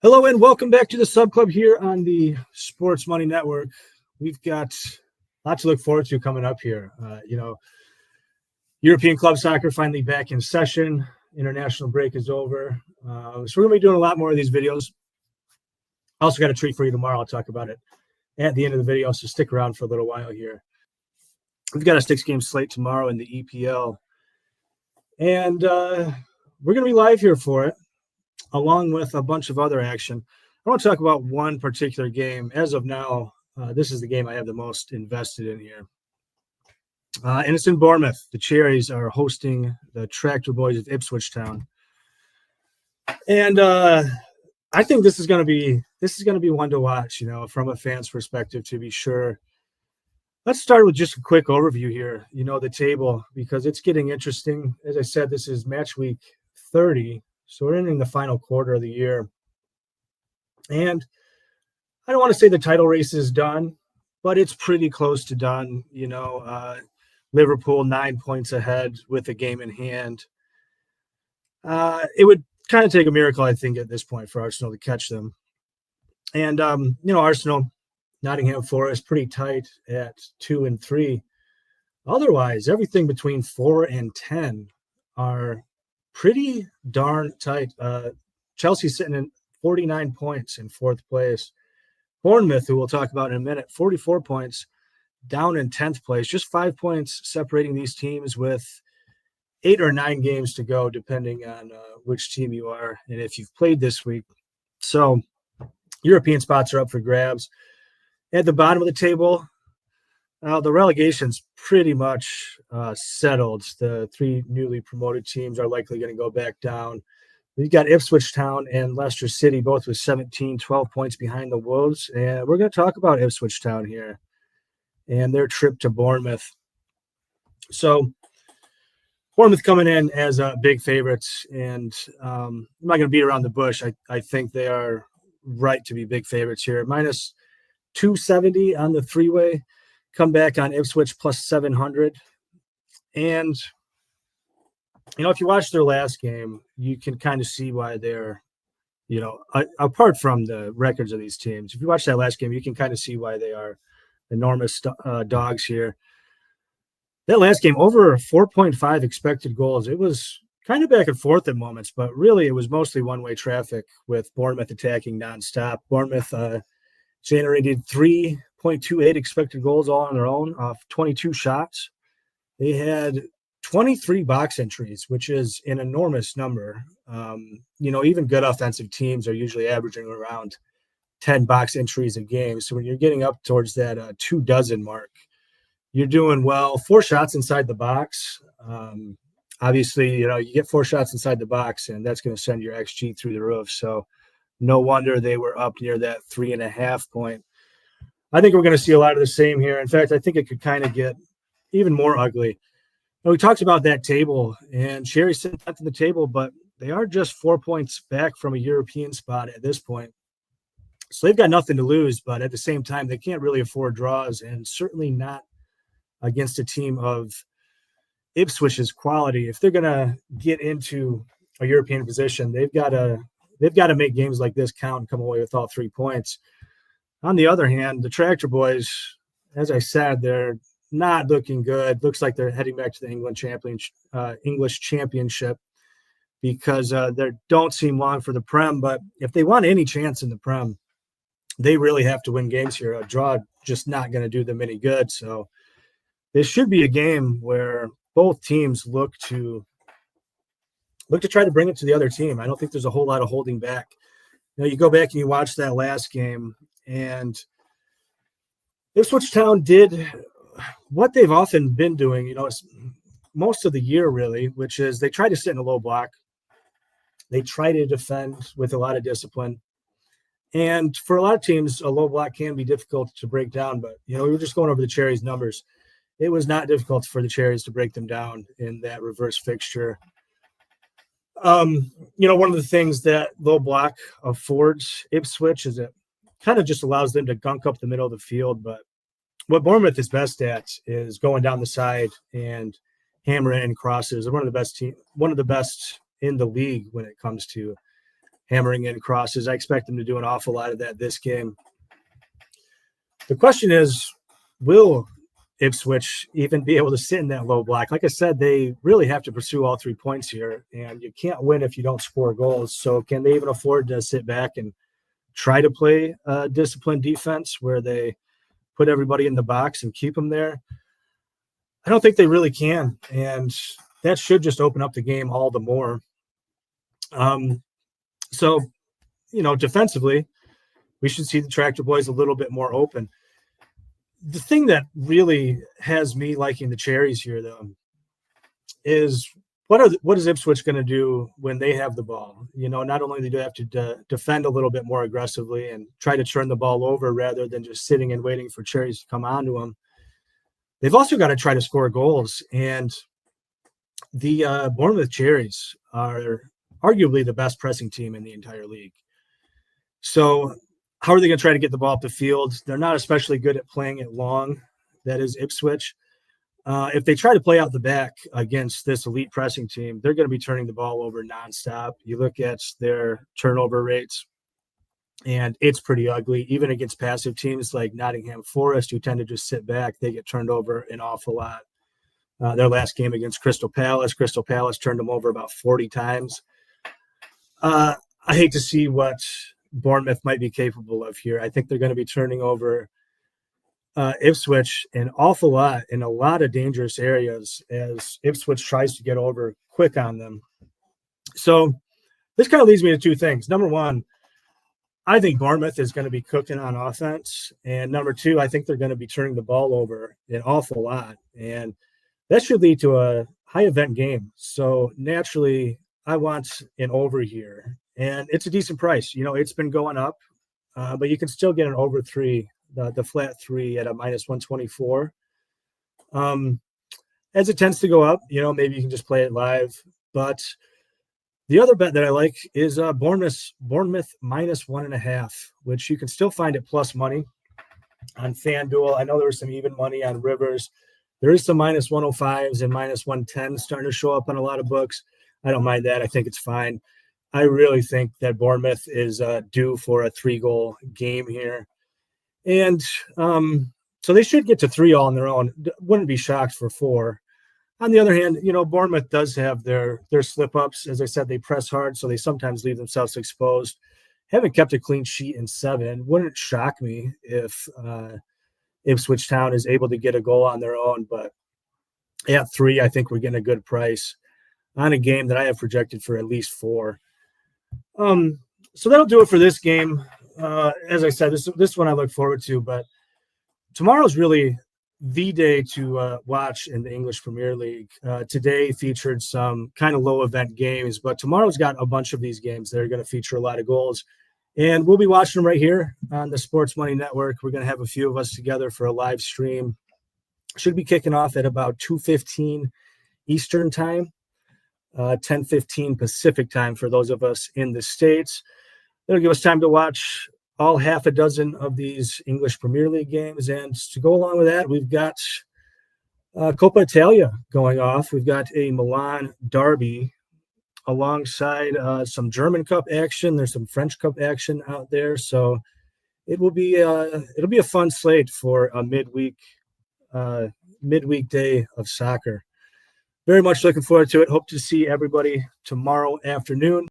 Hello and welcome back to the Sub Club here on the Sports Money Network. We've got a lot to look forward to coming up here. European club soccer finally back in session. International break is over. So we're going to be doing a lot more of these videos. I also got a treat for you tomorrow. I'll talk about it at the end of the video, so stick around for a little while here. We've got a 6-game slate tomorrow in the EPL. And we're going to be live here for it, along with a bunch of other action. I want to talk about one particular game. As of now, this is the game I have the most invested in here. And it's in Bournemouth. The Cherries are hosting the Tractor Boys of Ipswich Town. And I think this is going to be one to watch, from a fan's perspective, to be sure. Let's start with just a quick overview here, the table, because it's getting interesting. As I said, this is match week 30. So we're entering the final quarter of the year. And I don't want to say the title race is done, but it's pretty close to done. Liverpool 9 points ahead with a game in hand. It would kind of take a miracle, I think, at this point for Arsenal to catch them. And, Arsenal, Nottingham Forest, pretty tight at 2 and 3. Otherwise, everything between 4 and 10 are pretty darn tight. Chelsea sitting in 49 points in 4th place. Bournemouth, who we'll talk about in a minute, 44 points, down in 10th place. Just 5 points separating these teams with 8 or 9 games to go, depending on which team you are and if you've played this week. So European spots are up for grabs. At the bottom of the table, the relegation's pretty much settled. The 3 newly promoted teams are likely going to go back down. We've got Ipswich Town and Leicester City, both with 12 points behind the Wolves. And we're going to talk about Ipswich Town here and their trip to Bournemouth. So Bournemouth coming in as big favorites. And I'm not going to beat around the bush. I think they are right to be big favorites here. Minus 270 on the 3-way. Come back on Ipswich plus 700. And, if you watch their last game, you can kind of see why they're, apart from the records of these teams, if you watch that last game, you can kind of see why they are enormous dogs here. That last game, over 4.5 expected goals. It was kind of back and forth at moments, but really it was mostly one-way traffic with Bournemouth attacking nonstop. Bournemouth generated 3.28 expected goals all on their own off 22 shots. They had 23 box entries, which is an enormous number. Even good offensive teams are usually averaging around 10 box entries a game. So when you're getting up towards that 24 mark, you're doing well. 4 shots inside the box. Obviously, you get 4 shots inside the box, and that's going to send your XG through the roof. So no wonder they were up near that 3.5 point. I think we're going to see a lot of the same here. In fact, I think it could kind of get even more ugly. We talked about that table, and Cherry's sitting at the table, but they are just 4 points back from a European spot at this point. So they've got nothing to lose, but at the same time, they can't really afford draws, and certainly not against a team of Ipswich's quality. If they're going to get into a European position, they've got to make games like this count and come away with all 3 points. On the other hand, the Tractor Boys, as I said, they're not looking good. Looks like they're heading back to the English Championship because they don't seem long for the Prem. But if they want any chance in the Prem, they really have to win games here. A draw just not going to do them any good. So this should be a game where both teams look to try to bring it to the other team. I don't think there's a whole lot of holding back. You go back and you watch that last game, and Ipswich Town did what they've often been doing, most of the year really, which is they try to sit in a low block. They try to defend with a lot of discipline. And for a lot of teams, a low block can be difficult to break down. But, we were just going over the Cherries numbers. It was not difficult for the Cherries to break them down in that reverse fixture. One of the things that low block affords Ipswich is it kind of just allows them to gunk up the middle of the field. But what Bournemouth is best at is going down the side and hammering in crosses. They're one of the best in the league when it comes to hammering in crosses. I expect them to do an awful lot of that this game. The question is, will Ipswich even be able to sit in that low block? Like I said, they really have to pursue all 3 points here, and you can't win if you don't score goals. So can they even afford to sit back and try to play a disciplined defense where they put everybody in the box and keep them there? I don't think they really can, and that should just open up the game all the more. So, defensively, we should see the Tractor Boys a little bit more open. The thing that really has me liking the Cherries here, though, is what is Ipswich going to do when they have the ball? Not only do they have to defend a little bit more aggressively and try to turn the ball over rather than just sitting and waiting for Cherries to come onto them, they've also got to try to score goals. And the Bournemouth Cherries are arguably the best pressing team in the entire league. So how are they going to try to get the ball up the field? They're not especially good at playing it long. That is Ipswich. If they try to play out the back against this elite pressing team, they're going to be turning the ball over nonstop. You look at their turnover rates, and it's pretty ugly. Even against passive teams like Nottingham Forest, who tend to just sit back, they get turned over an awful lot. Their last game against Crystal Palace turned them over about 40 times. I hate to see what Bournemouth might be capable of here. I think they're going to be turning over Ipswich an awful lot in a lot of dangerous areas as Ipswich tries to get over quick on them. So this kind of leads me to two things. Number one, I think Bournemouth is going to be cooking on offense. And number two, I think they're going to be turning the ball over an awful lot. And that should lead to a high event game. So naturally, I want an over here. And it's a decent price. It's been going up, but you can still get an over 3, the flat 3 at a minus 124. As it tends to go up, maybe you can just play it live. But the other bet that I like is Bournemouth minus 1.5, which you can still find at plus money on FanDuel. I know there was some even money on Rivers. There is some minus 105s and minus 110 starting to show up on a lot of books. I don't mind that. I think it's fine. I really think that Bournemouth is due for a 3-goal game here. And so they should get to 3 all on their own. Wouldn't be shocked for 4. On the other hand, Bournemouth does have their slip-ups. As I said, they press hard, so they sometimes leave themselves exposed. Haven't kept a clean sheet in 7. Wouldn't shock me if Ipswich Town is able to get a goal on their own. But at 3, I think we're getting a good price on a game that I have projected for at least 4. So that'll do it for this game. As I said, this one I look forward to, but tomorrow's really the day to watch in the English Premier League. Today featured some kind of low event games, but tomorrow's got a bunch of these games that are going to feature a lot of goals. And we'll be watching them right here on the Sports Money Network. We're going to have a few of us together for a live stream. Should be kicking off at about 2:15 Eastern time, 10:15 Pacific time for those of us in the States. That'll give us time to watch all half a dozen of these English Premier League games. And to go along with that, we've got Coppa Italia going off. We've got a Milan derby alongside some German Cup action. There's some French Cup action out there. So it'll be a fun slate for a midweek day of soccer. Very much looking forward to it. Hope to see everybody tomorrow afternoon.